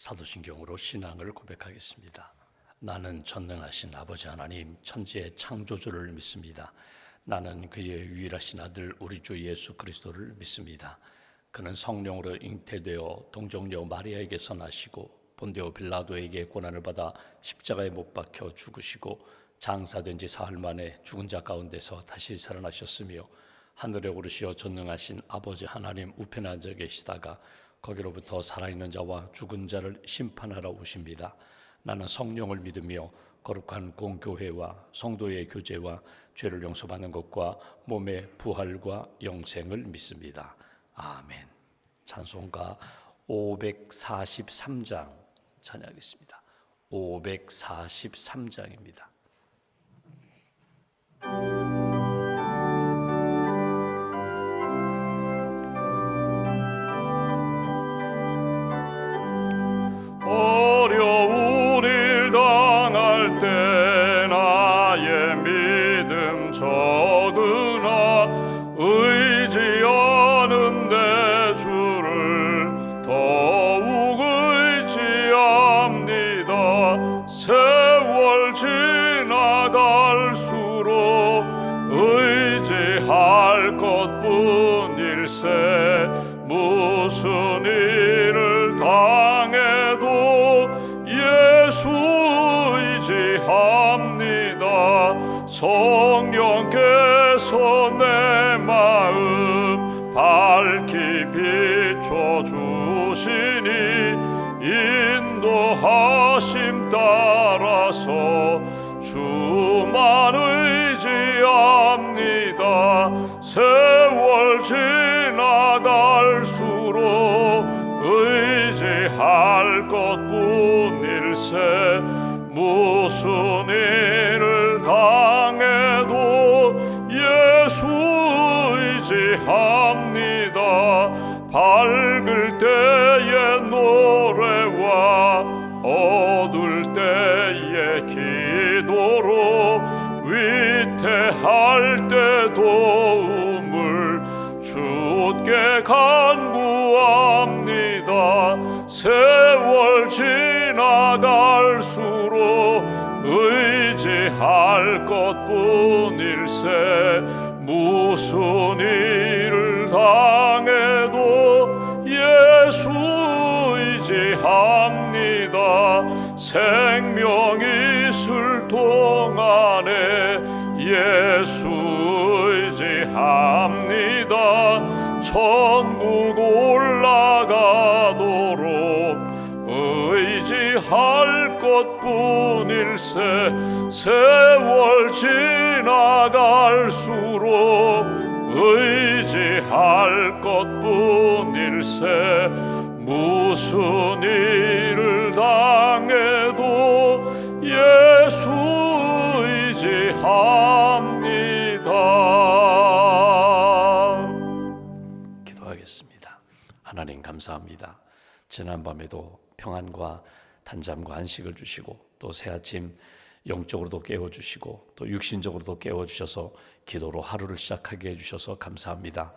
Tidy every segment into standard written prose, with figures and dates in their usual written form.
사도신경으로 신앙을 고백하겠습니다. 나는 전능하신 아버지 하나님 천지의 창조주를 믿습니다. 나는 그의 유일하신 아들 우리 주 예수 그리스도를 믿습니다. 그는 성령으로 잉태되어 동정녀 마리아에게서 나시고 본디오 빌라도에게 고난을 받아 십자가에 못 박혀 죽으시고 장사된 지 사흘 만에 죽은 자 가운데서 다시 살아나셨으며 하늘에 오르시어 전능하신 아버지 하나님 우편에 앉아 계시다가 거기로부터 살아있는 자와 죽은 자를 심판하러 오십니다. 나는 성령을 믿으며 거룩한 공교회와 성도의 교제와 죄를 용서받는 것과 몸의 부활과 영생을 믿습니다. 아멘. 찬송가 543장 찬양하겠습니다. 543장입니다. 어려운 일 당할 때 나의 믿음 적으나 의지하는 내 주를 더욱 의지합니다. 세월 지나갈수록 의지할 것뿐일세 무슨 일을 당해도 예수 의지합니다. 성령께서 내 마음 밝히 비춰주시니 인도하심 따라서 주만 의지합니다. 세월 지나갈수록 의지할 것뿐일세 무슨 일을 당해도 예수 의지합니다. 밝을 때의 노래와 어두울 때의 기도로 위태할 때 도움을 주께 간구합니다. 세월 지나갈수록 의지할 것뿐일세 무슨 일을 당해도 예수 의지합니다. 생명 있을 동안에 예수 의지합니다. 천국 올라가도록 의지할 것뿐일세 세월 지나갈수록 의지할 것뿐일세 무슨 일을 당해도 예수 의지합니다. 기도하겠습니다. 하나님 감사합니다. 지난밤에도 평안과 단잠과 안식을 주시고 또 새아침 영적으로도 깨워주시고 또 육신적으로도 깨워주셔서 기도로 하루를 시작하게 해주셔서 감사합니다.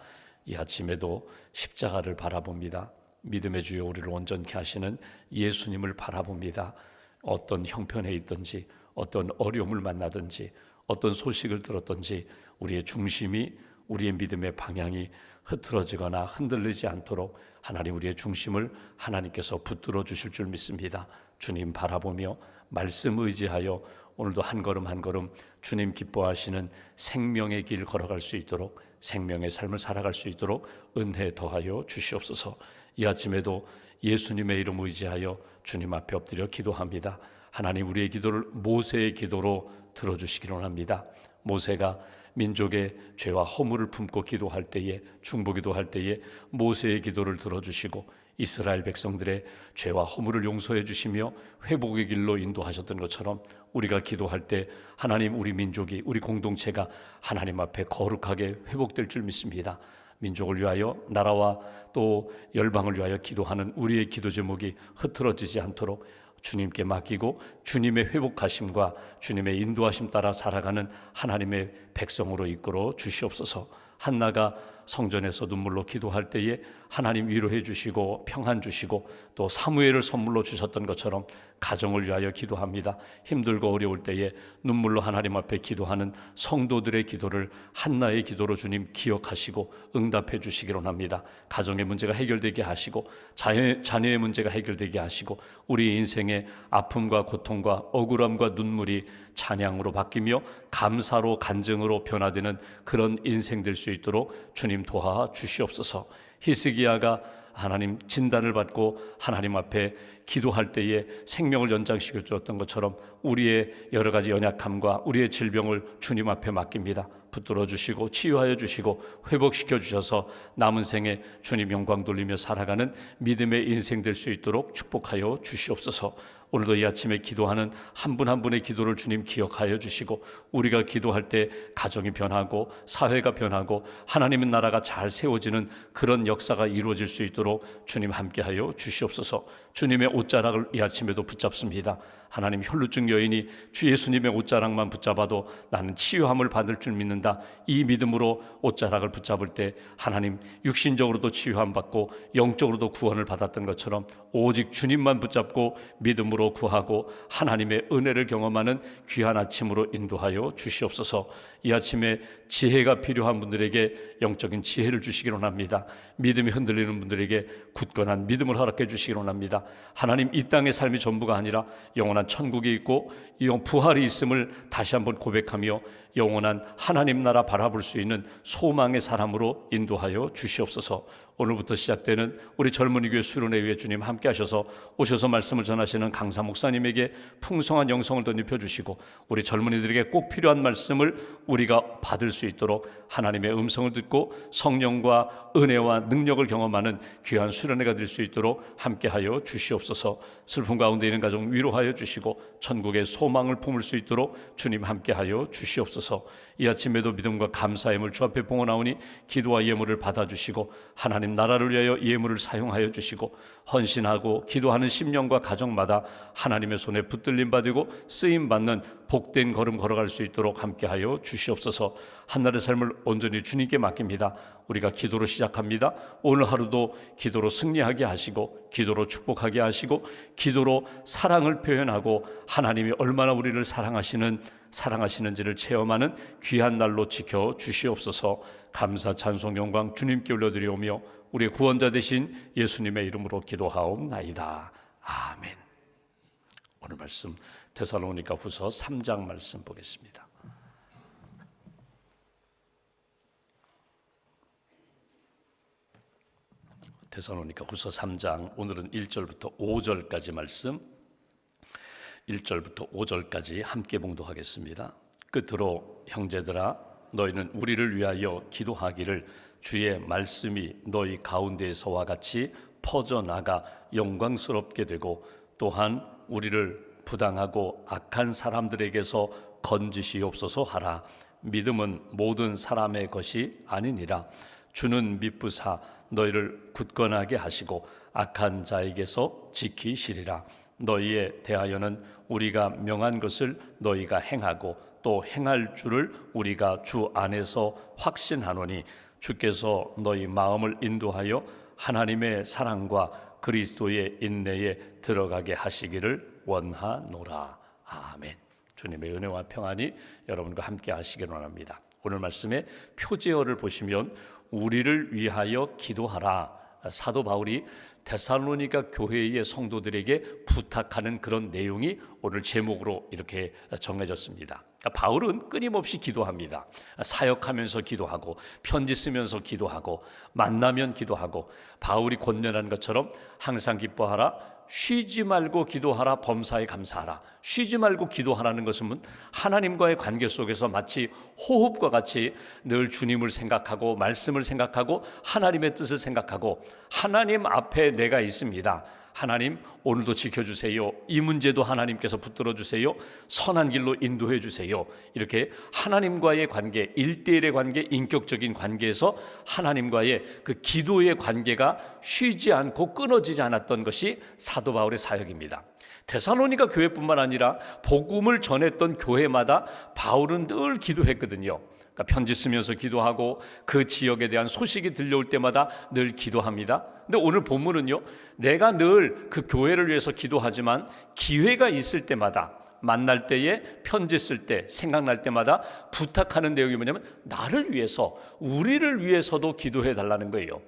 이 아침에도 십자가를 바라봅니다. 믿음의 주여 우리를 온전케 하시는 예수님을 바라봅니다. 어떤 형편에 있든지 어떤 어려움을 만나든지 어떤 소식을 들었든지 우리의 중심이 우리의 믿음의 방향이 흐트러지거나 흔들리지 않도록 하나님 우리의 중심을 하나님께서 붙들어 주실 줄 믿습니다. 주님 바라보며 말씀 의지하여 오늘도 한 걸음 한 걸음 주님 기뻐하시는 생명의 길 걸어갈 수 있도록 생명의 삶을 살아갈 수 있도록 은혜 더하여 주시옵소서. 이 아침에도 예수님의 이름 의지하여 주님 앞에 엎드려 기도합니다. 하나님 우리의 기도를 모세의 기도로 들어주시기를 원합니다. 모세가 민족의 죄와 허물을 품고 기도할 때에 중보기도할 때에 모세의 기도를 들어주시고 이스라엘 백성들의 죄와 허물을 용서해 주시며 회복의 길로 인도하셨던 것처럼 우리가 기도할 때 하나님 우리 민족이 우리 공동체가 하나님 앞에 거룩하게 회복될 줄 믿습니다. 민족을 위하여 나라와 또 열방을 위하여 기도하는 우리의 기도 제목이 흐트러지지 않도록 주님께 맡기고 주님의 회복하심과 주님의 인도하심 따라 살아가는 하나님의 백성으로 이끌어 주시옵소서. 한나가 성전에서 눈물로 기도할 때에 하나님 위로해 주시고 평안 주시고 또 사무엘을 선물로 주셨던 것처럼 가정을 위하여 기도합니다. 힘들고 어려울 때에 눈물로 하나님 앞에 기도하는 성도들의 기도를 한나의 기도로 주님 기억하시고 응답해 주시기를 원합니다. 가정의 문제가 해결되게 하시고 자녀의 문제가 해결되게 하시고 우리 인생의 아픔과 고통과 억울함과 눈물이 찬양으로 바뀌며 감사로 간증으로 변화되는 그런 인생 될 수 있도록 주님 도와 주시옵소서. 히스기야가 하나님 진단을 받고 하나님 앞에 기도할 때에 생명을 연장시켜 주었던 것처럼 우리의 여러 가지 연약함과 우리의 질병을 주님 앞에 맡깁니다. 붙들어 주시고 치유하여 주시고 회복시켜 주셔서 남은 생에 주님 영광 돌리며 살아가는 믿음의 인생 될 수 있도록 축복하여 주시옵소서. 오늘도 이 아침에 기도하는 한 분 한 분의 기도를 주님 기억하여 주시고 우리가 기도할 때 가정이 변하고 사회가 변하고 하나님의 나라가 잘 세워지는 그런 역사가 이루어질 수 있도록 주님 함께하여 주시옵소서. 주님의 옷자락을 이 아침에도 붙잡습니다. 하나님 혈루증 여인이 주 예수님의 옷자락만 붙잡아도 나는 치유함을 받을 줄 믿는다. 이 믿음으로 옷자락을 붙잡을 때 하나님 육신적으로도 치유함 받고 영적으로도 구원을 받았던 것처럼 오직 주님만 붙잡고 믿음으로 구하고 하나님의 은혜를 경험하는 귀한 아침으로 인도하여 주시옵소서. 이 아침에 지혜가 필요한 분들에게 영적인 지혜를 주시기 원합니다. 믿음이 흔들리는 분들에게 굳건한 믿음을 허락해 주시기 원합니다. 하나님 이 땅의 삶이 전부가 아니라 영원한 천국이 있고 부활이 있음을 다시 한번 고백하며 영원한 하나님 나라 바라볼 수 있는 소망의 사람으로 인도하여 주시옵소서. 오늘부터 시작되는 우리 젊은이 교회 수련회 주님 함께 하셔서 오셔서 말씀을 전하시는 강사 목사님에게 풍성한 영성을 덧입혀 주시고 우리 젊은이들에게 꼭 필요한 말씀을 우리가 받을 수 있도록 하나님의 음성을 듣고 성령과 은혜와 능력을 경험하는 귀한 수련회가 될 수 있도록 함께하여 주시옵소서. 슬픔 가운데 있는 가정 위로하여 주시고 천국의 소망을 품을 수 있도록 주님 함께하여 주시옵소서. 이 아침에도 믿음과 감사의 힘을 주 앞에 봉헌하오니 기도와 예물을 받아주시고 하나님 나라를 위하여 예물을 사용하여 주시고 헌신하고 기도하는 심령과 가정마다 하나님의 손에 붙들림 받고 쓰임 받는 복된 걸음 걸어갈 수 있도록 함께하여 주시옵소서. 한날의 삶을 온전히 주님께 맡깁니다. 우리가 기도로 시작합니다. 오늘 하루도 기도로 승리하게 하시고 기도로 축복하게 하시고 기도로 사랑을 표현하고 하나님이 얼마나 우리를 사랑하시는지를 체험하는 귀한 날로 지켜 주시옵소서. 감사 찬송 영광 주님께 올려드리오며 우리의 구원자 되신 예수님의 이름으로 기도하옵나이다. 아멘. 오늘 말씀 데살로니가 후서 3장 말씀 보겠습니다. 데살로니가 후서 3장 오늘은 1절부터 5절까지 말씀 1절부터 5절까지 함께 봉독하겠습니다. 끝으로 형제들아 너희는 우리를 위하여 기도하기를 주의 말씀이 너희 가운데에서와 같이 퍼져나가 영광스럽게 되고 또한 우리를 부당하고 악한 사람들에게서 건지시옵소서 하라. 믿음은 모든 사람의 것이 아니니라. 주는 미쁘사 너희를 굳건하게 하시고 악한 자에게서 지키시리라. 너희에 대하여는 우리가 명한 것을 너희가 행하고 또 행할 줄을 우리가 주 안에서 확신하노니 주께서 너희 마음을 인도하여 하나님의 사랑과 그리스도의 인내에 들어가게 하시기를 원하노라. 아멘. 주님의 은혜와 평안이 여러분과 함께 하시기를 원합니다. 오늘 말씀의 표제어를 보시면 우리를 위하여 기도하라. 사도 바울이 데살로니가 교회의 성도들에게 부탁하는 그런 내용이 오늘 제목으로 이렇게 정해졌습니다. 바울은 끊임없이 기도합니다. 사역하면서 기도하고 편지 쓰면서 기도하고 만나면 기도하고 바울이 권면한 것처럼 항상 기뻐하라, 쉬지 말고 기도하라, 범사에 감사하라. 쉬지 말고 기도하라는 것은 하나님과의 관계 속에서 마치 호흡과 같이 늘 주님을 생각하고 말씀을 생각하고 하나님의 뜻을 생각하고 하나님 앞에 내가 있습니다. 하나님 오늘도 지켜주세요. 이 문제도 하나님께서 붙들어 주세요. 선한 길로 인도해 주세요. 이렇게 하나님과의 관계, 1대1의 관계, 인격적인 관계에서 하나님과의 그 기도의 관계가 쉬지 않고 끊어지지 않았던 것이 사도 바울의 사역입니다. 데살로니가 교회뿐만 아니라 복음을 전했던 교회마다 바울은 늘 기도했거든요. 그러니까 편지 쓰면서 기도하고 그 지역에 대한 소식이 들려올 때마다 늘 기도합니다. 근데 오늘 본문은요, 내가 늘 그 교회를 위해서 기도하지만 기회가 있을 때마다, 만날 때에, 편지 쓸 때, 생각날 때마다 부탁하는 내용이 뭐냐면 나를 위해서, 우리를 위해서도 기도해 달라는 거예요.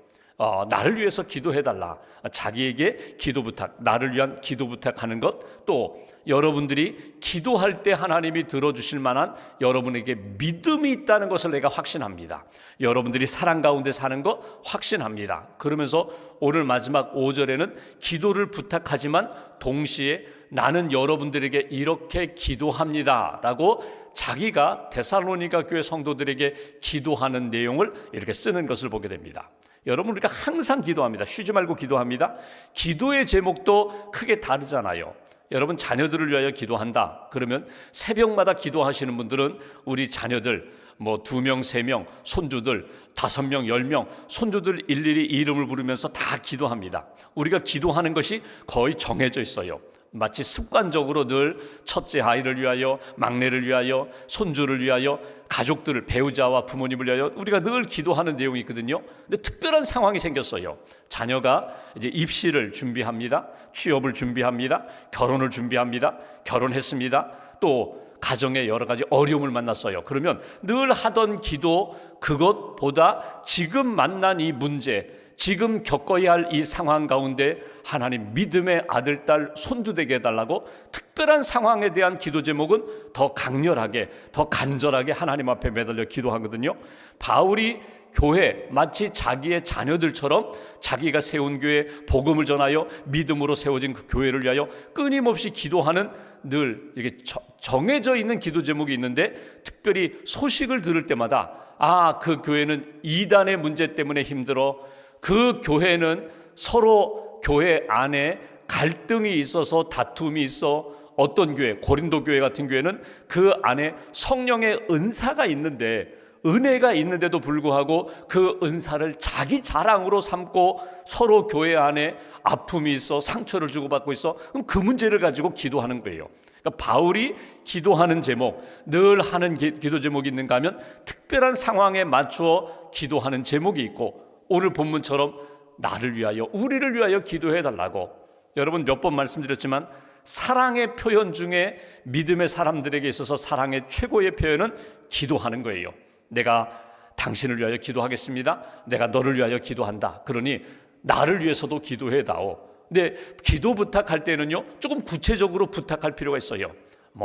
나를 위해서 기도해 달라. 자기에게 기도 부탁, 나를 위한 기도 부탁하는 것, 또 여러분들이 기도할 때 하나님이 들어주실 만한 여러분에게 믿음이 있다는 것을 내가 확신합니다. 여러분들이 사랑 가운데 사는 것 확신합니다. 그러면서 오늘 마지막 5절에는 기도를 부탁하지만 동시에 나는 여러분들에게 이렇게 기도합니다 라고 자기가 데살로니가 교회 성도들에게 기도하는 내용을 이렇게 쓰는 것을 보게 됩니다. 여러분, 우리가 항상 기도합니다. 쉬지 말고 기도합니다. 기도의 제목도 크게 다르잖아요. 여러분, 자녀들을 위하여 기도한다 그러면 새벽마다 기도하시는 분들은 우리 자녀들 2명, 3명, 손주들 5명, 10명, 손주들 일일이 이름을 부르면서 다 기도합니다. 우리가 기도하는 것이 거의 정해져 있어요. 마치 습관적으로 늘 첫째 아이를 위하여, 막내를 위하여, 손주를 위하여, 가족들을, 배우자와 부모님을 위하여 우리가 늘 기도하는 내용이 있거든요. 근데 특별한 상황이 생겼어요. 자녀가 이제 입시를 준비합니다. 취업을 준비합니다. 결혼을 준비합니다. 결혼했습니다. 또 가정에 여러 가지 어려움을 만났어요. 그러면 늘 하던 기도, 그것보다 지금 만난 이 문제, 지금 겪어야 할 이 상황 가운데 하나님 믿음의 아들, 딸, 손주 되게 해달라고 특별한 상황에 대한 기도 제목은 더 강렬하게, 더 간절하게 하나님 앞에 매달려 기도하거든요. 바울이 교회, 마치 자기의 자녀들처럼 자기가 세운 교회, 복음을 전하여 믿음으로 세워진 그 교회를 위하여 끊임없이 기도하는 늘 이렇게 정해져 있는 기도 제목이 있는데, 특별히 소식을 들을 때마다 그 교회는 이단의 문제 때문에 힘들어, 그 교회는 서로 교회 안에 갈등이 있어서 다툼이 있어, 어떤 교회, 고린도 교회 같은 교회는 그 안에 성령의 은사가 있는데, 은혜가 있는데도 불구하고 그 은사를 자기 자랑으로 삼고 서로 교회 안에 아픔이 있어, 상처를 주고받고 있어. 그럼 그 문제를 가지고 기도하는 거예요. 그러니까 바울이 기도하는 제목, 늘 하는 기도 제목이 있는가 하면 특별한 상황에 맞추어 기도하는 제목이 있고, 오늘 본문처럼 나를 위하여, 우리를 위하여 기도해 달라고. 여러분, 몇 번 말씀드렸지만 사랑의 표현 중에 믿음의 사람들에게 있어서 사랑의 최고의 표현은 기도하는 거예요. 내가 당신을 위하여 기도하겠습니다. 내가 너를 위하여 기도한다. 그러니 나를 위해서도 기도해 다오. 근데 기도 부탁할 때는요, 조금 구체적으로 부탁할 필요가 있어요.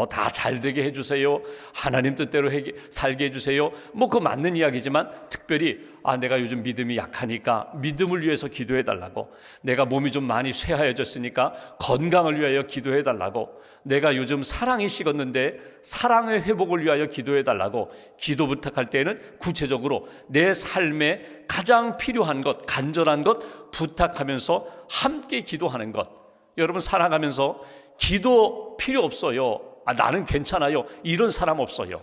다 잘 되게 해주세요. 하나님 뜻대로 살게 해주세요. 그거 맞는 이야기지만 특별히 내가 요즘 믿음이 약하니까 믿음을 위해서 기도해 달라고. 내가 몸이 좀 많이 쇠하여졌으니까 건강을 위하여 기도해 달라고. 내가 요즘 사랑이 식었는데 사랑의 회복을 위하여 기도해 달라고. 기도 부탁할 때는 구체적으로 내 삶에 가장 필요한 것, 간절한 것 부탁하면서 함께 기도하는 것. 여러분, 살아가면서 기도 필요 없어요. 나는 괜찮아요, 이런 사람 없어요.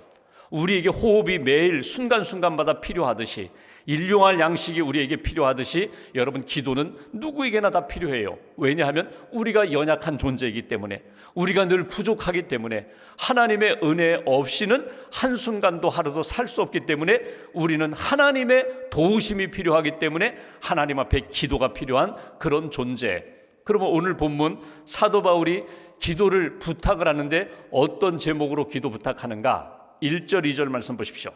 우리에게 호흡이 매일 순간순간마다 필요하듯이, 일용할 양식이 우리에게 필요하듯이 여러분, 기도는 누구에게나 다 필요해요. 왜냐하면 우리가 연약한 존재이기 때문에, 우리가 늘 부족하기 때문에, 하나님의 은혜 없이는 한순간도 하루도 살 수 없기 때문에 우리는 하나님의 도우심이 필요하기 때문에 하나님 앞에 기도가 필요한 그런 존재. 그러면 오늘 본문 사도 바울이 기도를 부탁을 하는데 어떤 제목으로 기도 부탁하는가? 1절, 2절 말씀 보십시오.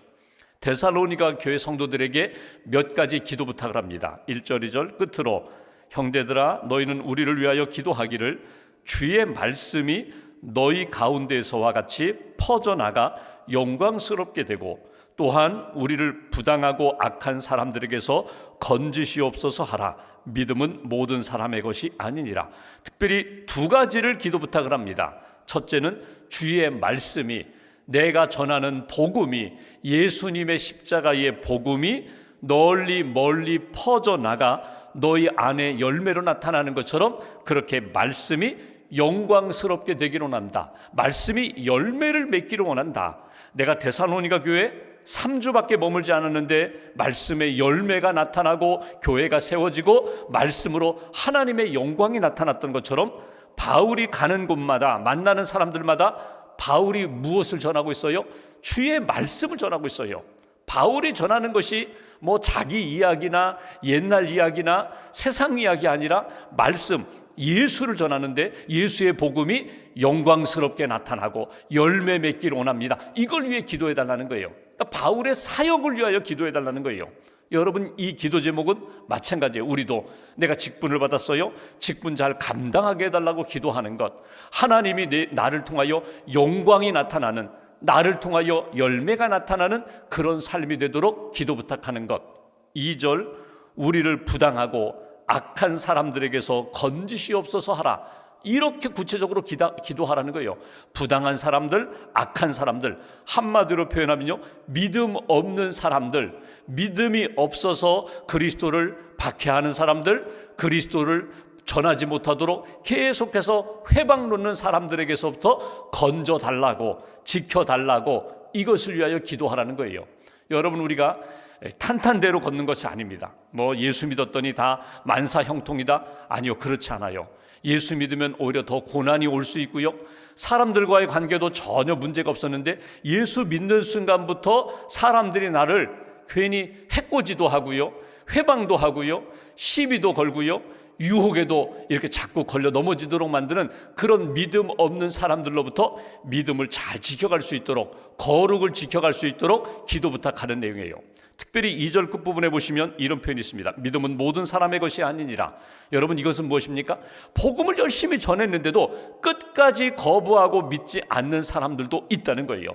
데살로니가 교회 성도들에게 몇 가지 기도 부탁을 합니다. 1절, 2절 끝으로 형제들아, 너희는 우리를 위하여 기도하기를 주의 말씀이 너희 가운데서와 같이 퍼져나가 영광스럽게 되고, 또한 우리를 부당하고 악한 사람들에게서 건지시옵소서 하라. 믿음은 모든 사람의 것이 아니니라. 특별히 두 가지를 기도 부탁을 합니다. 첫째는 주의 말씀이, 내가 전하는 복음이, 예수님의 십자가의 복음이 널리 멀리 퍼져나가 너희 안에 열매로 나타나는 것처럼 그렇게 말씀이 영광스럽게 되기로 원한다. 말씀이 열매를 맺기로 원한다. 내가 데살로니가 교회 3주밖에 머물지 않았는데 말씀의 열매가 나타나고 교회가 세워지고 말씀으로 하나님의 영광이 나타났던 것처럼 바울이 가는 곳마다 만나는 사람들마다 바울이 무엇을 전하고 있어요? 주의 말씀을 전하고 있어요. 바울이 전하는 것이 뭐 자기 이야기나 옛날 이야기나 세상 이야기 아니라 말씀, 예수를 전하는데 예수의 복음이 영광스럽게 나타나고 열매 맺기를 원합니다. 이걸 위해 기도해 달라는 거예요. 그러니까 바울의 사역을 위하여 기도해 달라는 거예요. 여러분, 이 기도 제목은 마찬가지예요. 우리도 내가 직분을 받았어요, 직분 잘 감당하게 해달라고 기도하는 것, 하나님이 나를 통하여 영광이 나타나는, 나를 통하여 열매가 나타나는 그런 삶이 되도록 기도 부탁하는 것. 2절, 우리를 부당하고 악한 사람들에게서 건지시옵소서 하라. 이렇게 구체적으로 기도하라는 거예요. 부당한 사람들, 악한 사람들, 한마디로 표현하면요, 믿음 없는 사람들, 믿음이 없어서 그리스도를 박해하는 사람들, 그리스도를 전하지 못하도록 계속해서 회방 놓는 사람들에게서부터 건져달라고, 지켜달라고, 이것을 위하여 기도하라는 거예요. 여러분, 우리가 탄탄대로 걷는 것이 아닙니다. 뭐 예수 믿었더니 다 만사형통이다? 아니요, 그렇지 않아요. 예수 믿으면 오히려 더 고난이 올 수 있고요, 사람들과의 관계도 전혀 문제가 없었는데 예수 믿는 순간부터 사람들이 나를 괜히 해코지도 하고요, 회방도 하고요, 시비도 걸고요, 유혹에도 이렇게 자꾸 걸려 넘어지도록 만드는 그런 믿음 없는 사람들로부터 믿음을 잘 지켜갈 수 있도록, 거룩을 지켜갈 수 있도록 기도 부탁하는 내용이에요. 특별히 2절 끝부분에 보시면 이런 표현이 있습니다. 믿음은 모든 사람의 것이 아니니라. 여러분, 이것은 무엇입니까? 복음을 열심히 전했는데도 끝까지 거부하고 믿지 않는 사람들도 있다는 거예요.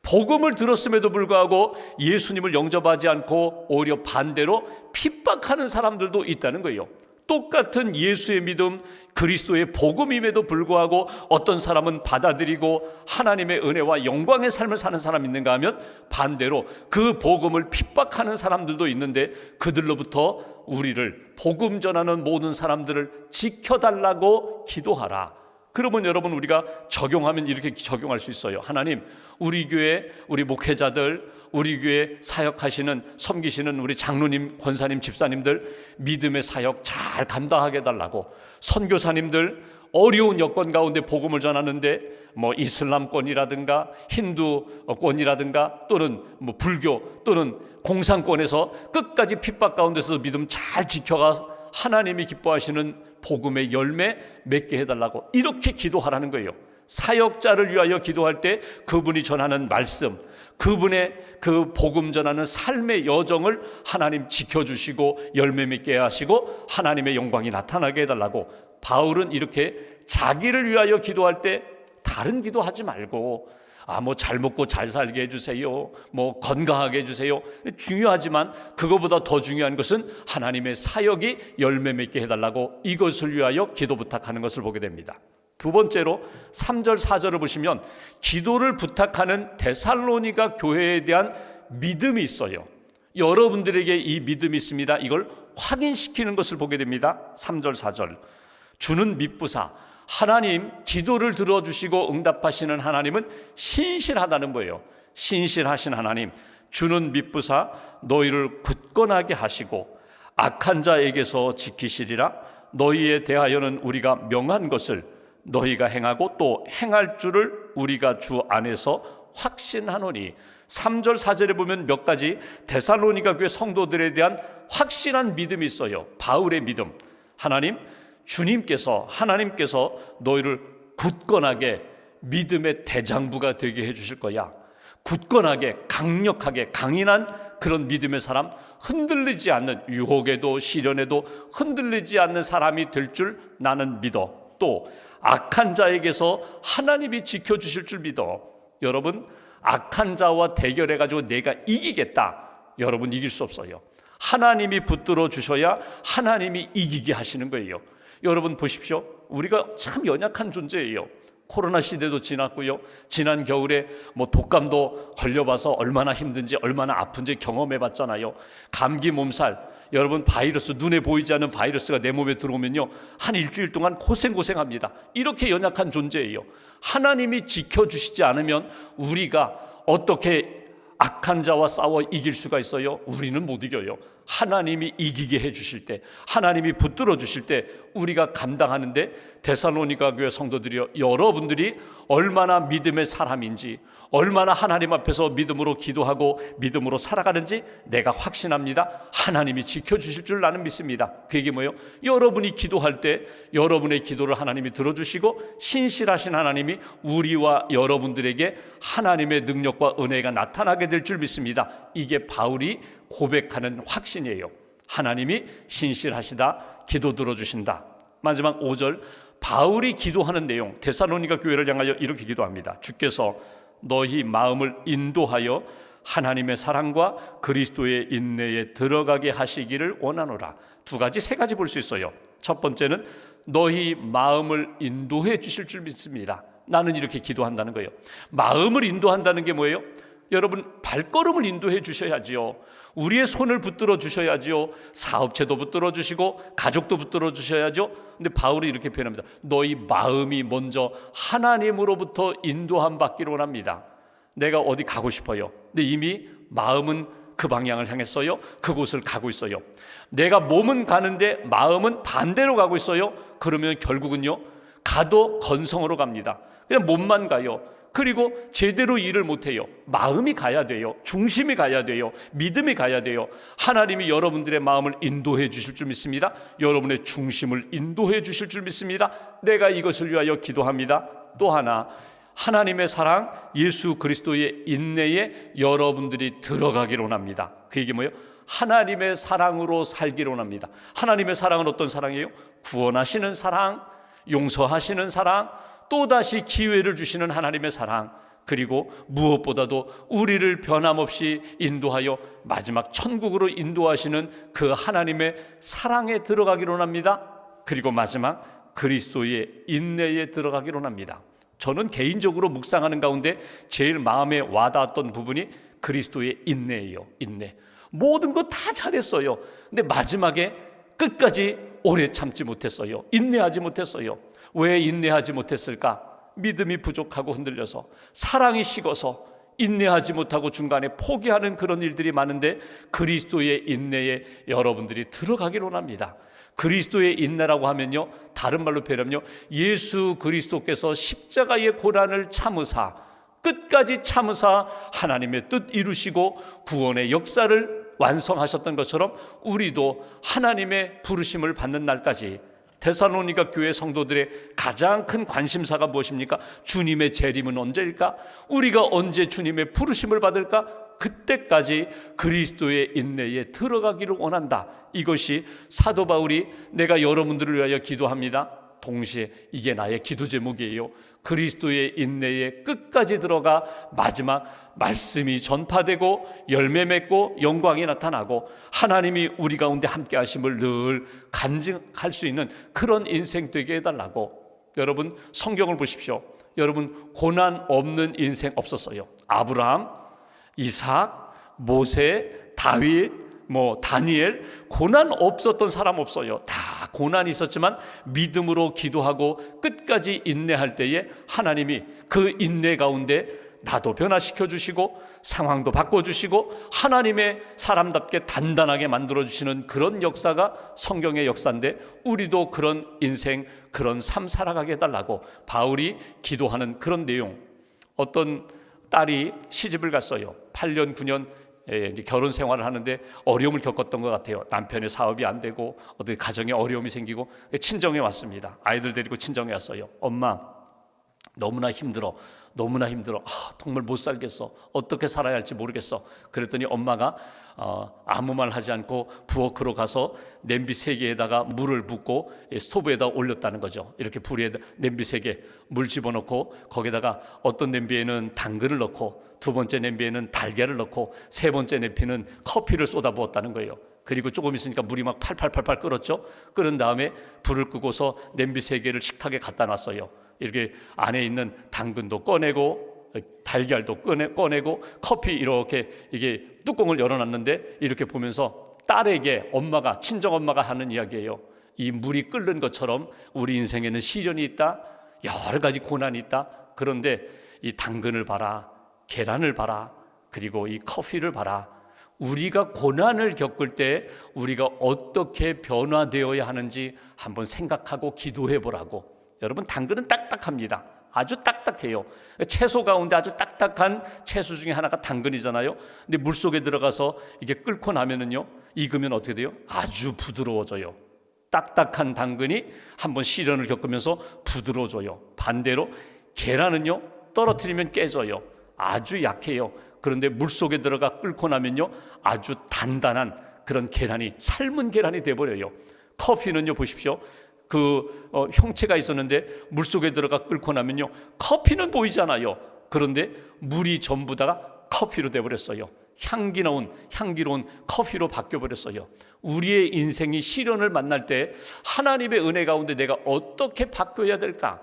복음을 들었음에도 불구하고 예수님을 영접하지 않고 오히려 반대로 핍박하는 사람들도 있다는 거예요. 똑같은 예수의 믿음, 그리스도의 복음임에도 불구하고 어떤 사람은 받아들이고 하나님의 은혜와 영광의 삶을 사는 사람이 있는가 하면 반대로 그 복음을 핍박하는 사람들도 있는데 그들로부터 우리를, 복음 전하는 모든 사람들을 지켜달라고 기도하라. 그러면 여러분, 우리가 적용하면 이렇게 적용할 수 있어요. 하나님, 우리 교회, 우리 목회자들, 우리 교회 사역하시는, 섬기시는 우리 장로님, 권사님, 집사님들 믿음의 사역 잘 감당하게 해달라고, 선교사님들 어려운 여건 가운데 복음을 전하는데 뭐 이슬람권이라든가 힌두권이라든가 또는 뭐 불교 또는 공산권에서 끝까지 핍박 가운데서 믿음 잘 지켜가 하나님이 기뻐하시는 복음의 열매 맺게 해달라고, 이렇게 기도하라는 거예요. 사역자를 위하여 기도할 때 그분이 전하는 말씀, 그분의 그 복음 전하는 삶의 여정을 하나님 지켜주시고 열매 맺게 하시고 하나님의 영광이 나타나게 해달라고. 바울은 이렇게 자기를 위하여 기도할 때 다른 기도하지 말고, 뭐 잘 먹고 잘 살게 해주세요, 뭐 건강하게 해주세요, 중요하지만 그거보다 더 중요한 것은 하나님의 사역이 열매 맺게 해달라고, 이것을 위하여 기도 부탁하는 것을 보게 됩니다. 두 번째로 3절 4절을 보시면 기도를 부탁하는 데살로니가 교회에 대한 믿음이 있어요. 여러분들에게 이 믿음이 있습니다. 이걸 확인시키는 것을 보게 됩니다. 3절 4절, 주는 미쁘사, 하나님 기도를 들어주시고 응답하시는 하나님은 신실하다는 거예요. 신실하신 하나님, 주는 미쁘사 너희를 굳건하게 하시고 악한 자에게서 지키시리라. 너희에 대하여는 우리가 명한 것을 너희가 행하고 또 행할 줄을 우리가 주 안에서 확신하노니. 3절 4절에 보면 몇 가지 데살로니가 교회 성도들에 대한 확실한 믿음이 있어요. 바울의 믿음, 하나님, 주님께서, 하나님께서 너희를 굳건하게 믿음의 대장부가 되게 해주실 거야. 굳건하게, 강력하게, 강인한 그런 믿음의 사람, 흔들리지 않는, 유혹에도 시련에도 흔들리지 않는 사람이 될 줄 나는 믿어. 또 악한 자에게서 하나님이 지켜주실 줄 믿어. 여러분, 악한 자와 대결해가지고 내가 이기겠다, 여러분 이길 수 없어요. 하나님이 붙들어 주셔야 하나님이 이기게 하시는 거예요. 여러분 보십시오, 우리가 참 연약한 존재예요. 코로나 시대도 지났고요, 지난 겨울에 뭐 독감도 걸려봐서 얼마나 힘든지 얼마나 아픈지 경험해 봤잖아요. 감기 몸살, 여러분 바이러스, 눈에 보이지 않는 바이러스가 내 몸에 들어오면요 한 일주일 동안 고생합니다. 이렇게 연약한 존재예요. 하나님이 지켜주시지 않으면 우리가 어떻게 악한 자와 싸워 이길 수가 있어요? 우리는 못 이겨요. 하나님이 이기게 해주실 때, 하나님이 붙들어 주실 때 우리가 감당하는데, 데살로니가 교회 성도들이여, 여러분들이 얼마나 믿음의 사람인지, 얼마나 하나님 앞에서 믿음으로 기도하고 믿음으로 살아가는지 내가 확신합니다. 하나님이 지켜주실 줄 나는 믿습니다. 그 얘기 뭐예요? 여러분이 기도할 때 여러분의 기도를 하나님이 들어주시고, 신실하신 하나님이 우리와 여러분들에게 하나님의 능력과 은혜가 나타나게 될 줄 믿습니다. 이게 바울이 고백하는 확신이에요. 하나님이 신실하시다, 기도 들어주신다. 마지막 5절, 바울이 기도하는 내용, 데살로니가 교회를 향하여 이렇게 기도합니다. 주께서 너희 마음을 인도하여 하나님의 사랑과 그리스도의 인내에 들어가게 하시기를 원하노라. 세 가지 볼 수 있어요. 첫 번째는 너희 마음을 인도해 주실 줄 믿습니다. 나는 이렇게 기도한다는 거예요. 마음을 인도한다는 게 뭐예요? 여러분, 발걸음을 인도해 주셔야지요. 우리의 손을 붙들어 주셔야지요. 사업체도 붙들어 주시고 가족도 붙들어 주셔야죠. 근데 바울이 이렇게 표현합니다. 너희 마음이 먼저 하나님으로부터 인도함 받기를 원합니다. 내가 어디 가고 싶어요. 근데 이미 마음은 그 방향을 향했어요. 그곳을 가고 있어요. 내가 몸은 가는데 마음은 반대로 가고 있어요. 그러면 결국은요, 가도 건성으로 갑니다. 그냥 몸만 가요. 그리고 제대로 일을 못해요. 마음이 가야 돼요. 중심이 가야 돼요. 믿음이 가야 돼요. 하나님이 여러분들의 마음을 인도해 주실 줄 믿습니다. 여러분의 중심을 인도해 주실 줄 믿습니다. 내가 이것을 위하여 기도합니다. 또 하나, 하나님의 사랑, 예수 그리스도의 인내에 여러분들이 들어가기를 원합니다. 그 얘기 뭐예요? 하나님의 사랑으로 살기를 원합니다. 하나님의 사랑은 어떤 사랑이에요? 구원하시는 사랑, 용서하시는 사랑, 또다시 기회를 주시는 하나님의 사랑, 그리고 무엇보다도 우리를 변함없이 인도하여 마지막 천국으로 인도하시는 그 하나님의 사랑에 들어가기를 원합니다. 그리고 마지막 그리스도의 인내에 들어가기를 원합니다. 저는 개인적으로 묵상하는 가운데 제일 마음에 와닿았던 부분이 그리스도의 인내예요. 인내. 모든 거 다 잘했어요. 근데 마지막에 끝까지 오래 참지 못했어요. 인내하지 못했어요. 왜 인내하지 못했을까? 믿음이 부족하고 흔들려서, 사랑이 식어서 인내하지 못하고 중간에 포기하는 그런 일들이 많은데, 그리스도의 인내에 여러분들이 들어가기를 원합니다. 그리스도의 인내라고 하면요, 다른 말로 표현하면요, 예수 그리스도께서 십자가의 고난을 참으사, 끝까지 참으사 하나님의 뜻 이루시고 구원의 역사를 완성하셨던 것처럼 우리도 하나님의 부르심을 받는 날까지, 데살로니가 교회 성도들의 가장 큰 관심사가 무엇입니까? 주님의 재림은 언제일까? 우리가 언제 주님의 부르심을 받을까? 그때까지 그리스도의 인내에 들어가기를 원한다. 이것이 사도 바울이 내가 여러분들을 위하여 기도합니다. 동시에 이게 나의 기도 제목이에요. 그리스도의 인내에 끝까지 들어가 마지막 말씀이 전파되고 열매 맺고 영광이 나타나고 하나님이 우리 가운데 함께 하심을 늘 간증할 수 있는 그런 인생 되게 해달라고. 여러분, 성경을 보십시오. 여러분, 고난 없는 인생 없었어요. 아브라함, 이삭, 모세, 다윗, 다니엘, 고난 없었던 사람 없어요. 다 고난이 있었지만 믿음으로 기도하고 끝까지 인내할 때에 하나님이 그 인내 가운데 나도 변화시켜 주시고 상황도 바꿔주시고 하나님의 사람답게 단단하게 만들어주시는 그런 역사가 성경의 역사인데, 우리도 그런 인생, 그런 삶 살아가게 해달라고 바울이 기도하는 그런 내용. 어떤 딸이 시집을 갔어요. 8년 9년 이제 결혼 생활을 하는데 어려움을 겪었던 것 같아요. 남편의 사업이 안 되고 어떤 가정에 어려움이 생기고 친정에 왔습니다. 아이들 데리고 친정에 왔어요. 엄마, 너무나 힘들어. 정말 못 살겠어. 어떻게 살아야 할지 모르겠어. 그랬더니 엄마가 아무 말 하지 않고 부엌으로 가서 냄비 3개에다가 물을 붓고 스토브에다 올렸다는 거죠. 이렇게 불에 냄비 3개 물 집어넣고 거기다가 어떤 냄비에는 당근을 넣고 두 번째 냄비에는 달걀을 넣고 세 번째 냄비는 커피를 쏟아부었다는 거예요. 그리고 조금 있으니까 물이 막 팔팔팔팔 끓었죠. 끓은 다음에 불을 끄고서 냄비 3개를 식탁에 갖다 놨어요. 이렇게 안에 있는 당근도 꺼내고 달걀도 꺼내고 커피 이렇게 이게 뚜껑을 열어놨는데, 이렇게 보면서 딸에게 친정엄마가 하는 이야기예요. 이 물이 끓는 것처럼 우리 인생에는 시련이 있다, 여러 가지 고난이 있다. 그런데 이 당근을 봐라, 계란을 봐라, 그리고 이 커피를 봐라. 우리가 고난을 겪을 때 우리가 어떻게 변화되어야 하는지 한번 생각하고 기도해 보라고. 여러분, 당근은 딱딱합니다. 아주 딱딱해요. 채소 가운데 아주 딱딱한 채소 중에 하나가 당근이잖아요. 근데 물속에 들어가서 이게 끓고 나면은요, 익으면 어떻게 돼요? 아주 부드러워져요. 딱딱한 당근이 한번 시련을 겪으면서 부드러워져요. 반대로 계란은요, 떨어뜨리면 깨져요. 아주 약해요. 그런데 물속에 들어가 끓고 나면요, 아주 단단한 그런 계란이, 삶은 계란이 돼버려요. 커피는요, 보십시오. 형체가 있었는데 물속에 들어가 끓고 나면요, 커피는 보이잖아요. 그런데 물이 전부 다가 커피로 돼버렸어요. 향기로운 커피로 바뀌어버렸어요. 우리의 인생이 시련을 만날 때 하나님의 은혜 가운데 내가 어떻게 바뀌어야 될까?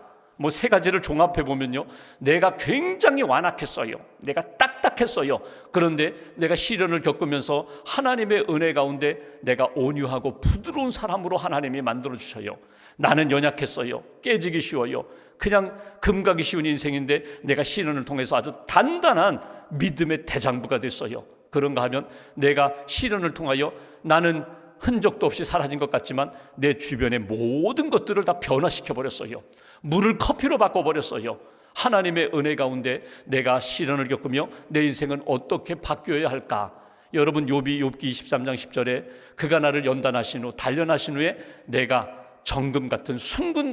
세 가지를 종합해 보면요, 내가 굉장히 완악했어요. 내가 딱딱했어요. 그런데 내가 시련을 겪으면서 하나님의 은혜 가운데 내가 온유하고 부드러운 사람으로 하나님이 만들어 주셔요. 나는 연약했어요. 깨지기 쉬워요. 그냥 금가기 쉬운 인생인데 내가 시련을 통해서 아주 단단한 믿음의 대장부가 됐어요. 그런가 하면 내가 시련을 통하여 나는 흔적도 없이 사라진 것 같지만 내 주변의 모든 것들을 다 변화시켜 버렸어요. 물을 커피로 바꿔버렸어요. 하나님의 은혜 가운데 내가 시련을 겪으며 내 인생은 어떻게 바뀌어야 할까? 여러분, 욥기 23장 10절에 그가 나를 연단하신 후 단련하신 후에 내가 정금 같은 순금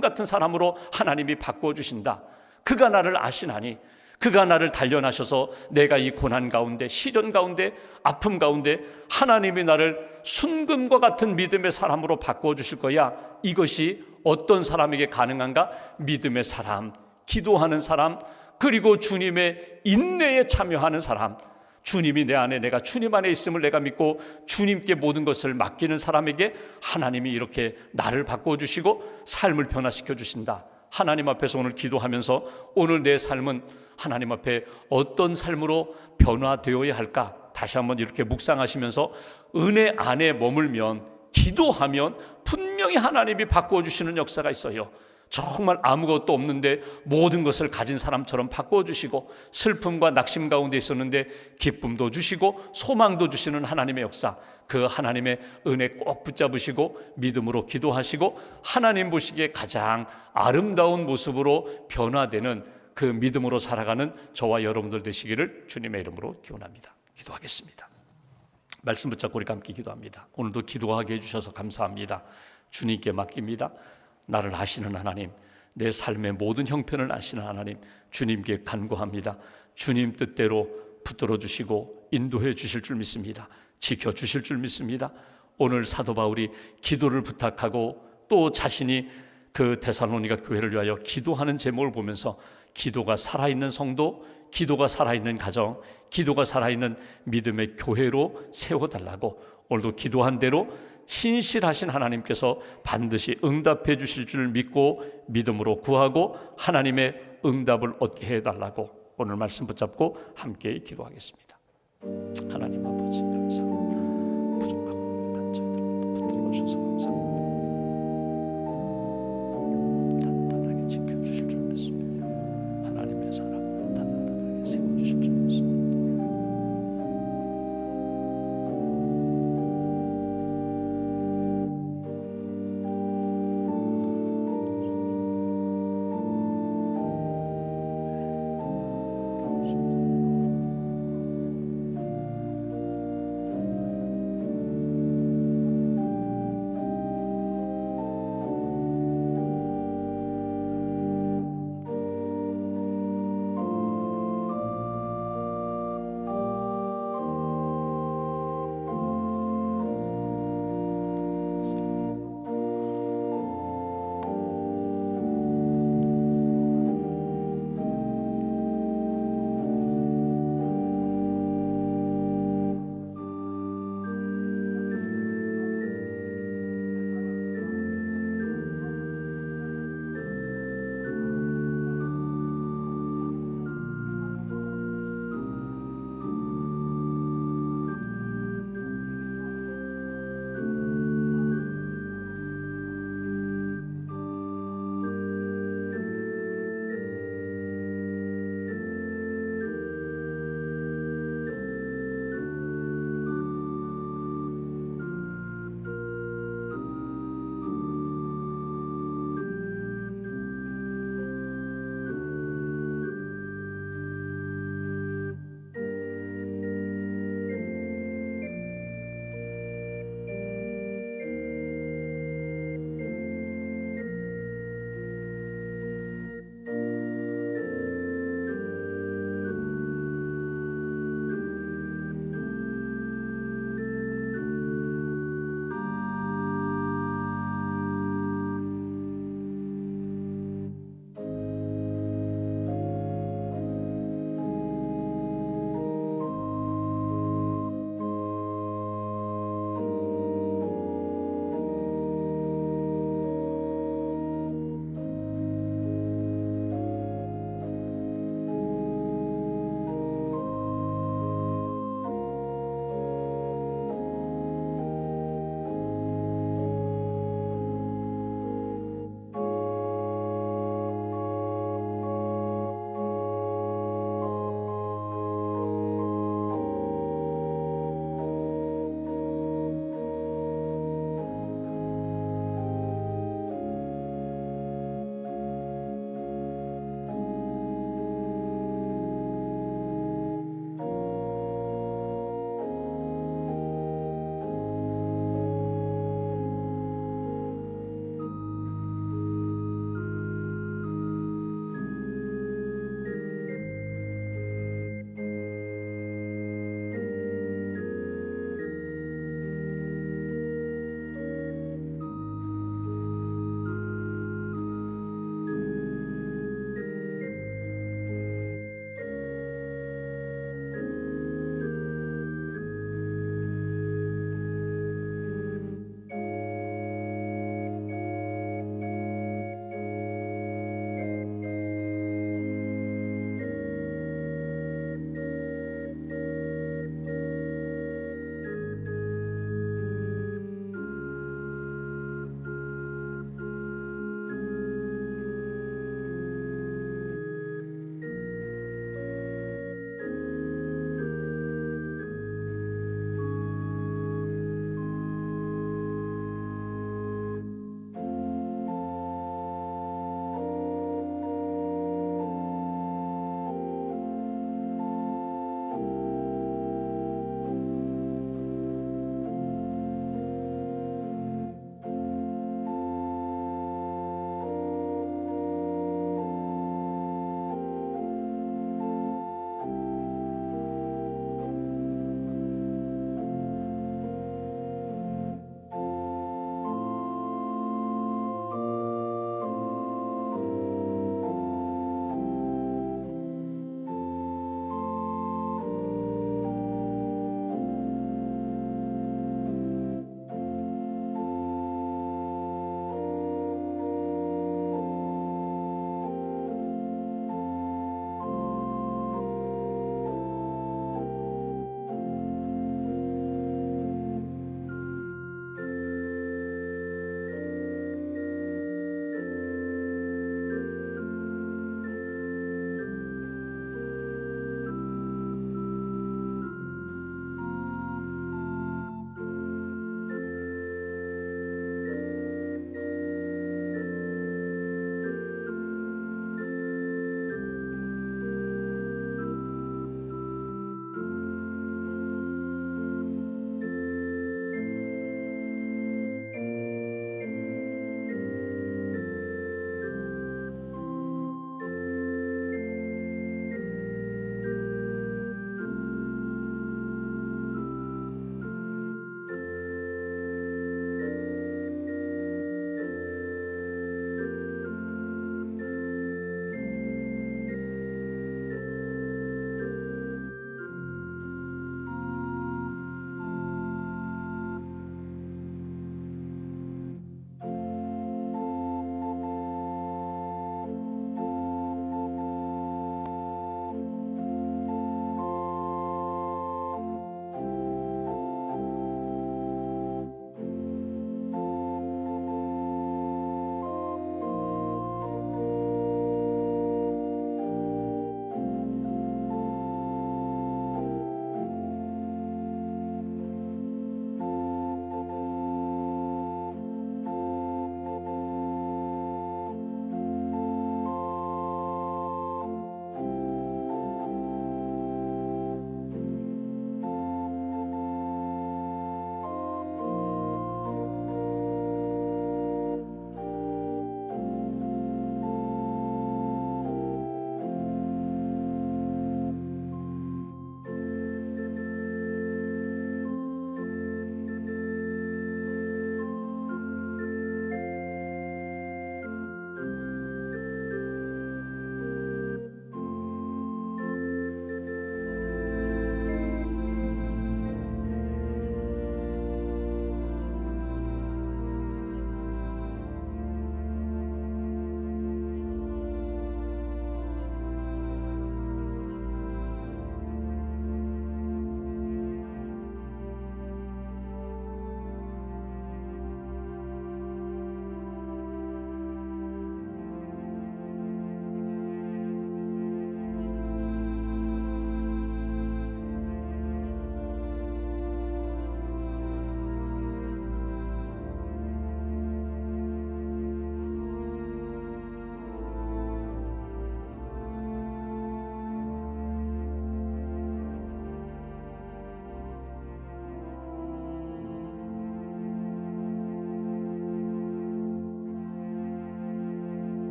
같은 사람으로 하나님이 바꿔주신다. 그가 나를 아시나니, 그가 나를 단련하셔서 내가 이 고난 가운데, 시련 가운데, 아픔 가운데 하나님이 나를 순금과 같은 믿음의 사람으로 바꿔주실 거야. 이것이 어떤 사람에게 가능한가? 믿음의 사람, 기도하는 사람, 그리고 주님의 인내에 참여하는 사람. 주님이 내 안에, 내가 주님 안에 있음을 내가 믿고 주님께 모든 것을 맡기는 사람에게 하나님이 이렇게 나를 바꿔주시고 삶을 변화시켜 주신다. 하나님 앞에서 오늘 기도하면서 오늘 내 삶은 하나님 앞에 어떤 삶으로 변화되어야 할까? 다시 한번 이렇게 묵상하시면서 은혜 안에 머물면, 기도하면 분명히 하나님이 바꿔주시는 역사가 있어요. 정말 아무것도 없는데 모든 것을 가진 사람처럼 바꿔주시고, 슬픔과 낙심 가운데 있었는데 기쁨도 주시고 소망도 주시는 하나님의 역사, 그 하나님의 은혜 꼭 붙잡으시고 믿음으로 기도하시고 하나님 보시기에 가장 아름다운 모습으로 변화되는 그 믿음으로 살아가는 저와 여러분들 되시기를 주님의 이름으로 기원합니다. 기도하겠습니다. 말씀 붙잡고 우리가 함께 기도합니다. 오늘도 기도하게 해주셔서 감사합니다. 주님께 맡깁니다. 나를 아시는 하나님, 내 삶의 모든 형편을 아시는 하나님, 주님께 간구합니다. 주님 뜻대로 붙들어 주시고 인도해 주실 줄 믿습니다. 지켜 주실 줄 믿습니다. 오늘 사도 바울이 기도를 부탁하고 또 자신이 그 데살로니가 교회를 위하여 기도하는 제목을 보면서 기도가 살아있는 성도, 기도가 살아있는 가정, 기도가 살아있는 믿음의 교회로 세워달라고, 오늘도 기도한 대로 신실하신 하나님께서 반드시 응답해 주실 줄 믿고 믿음으로 구하고 하나님의 응답을 얻게 해달라고 오늘 말씀 붙잡고 함께 기도하겠습니다. 하나님,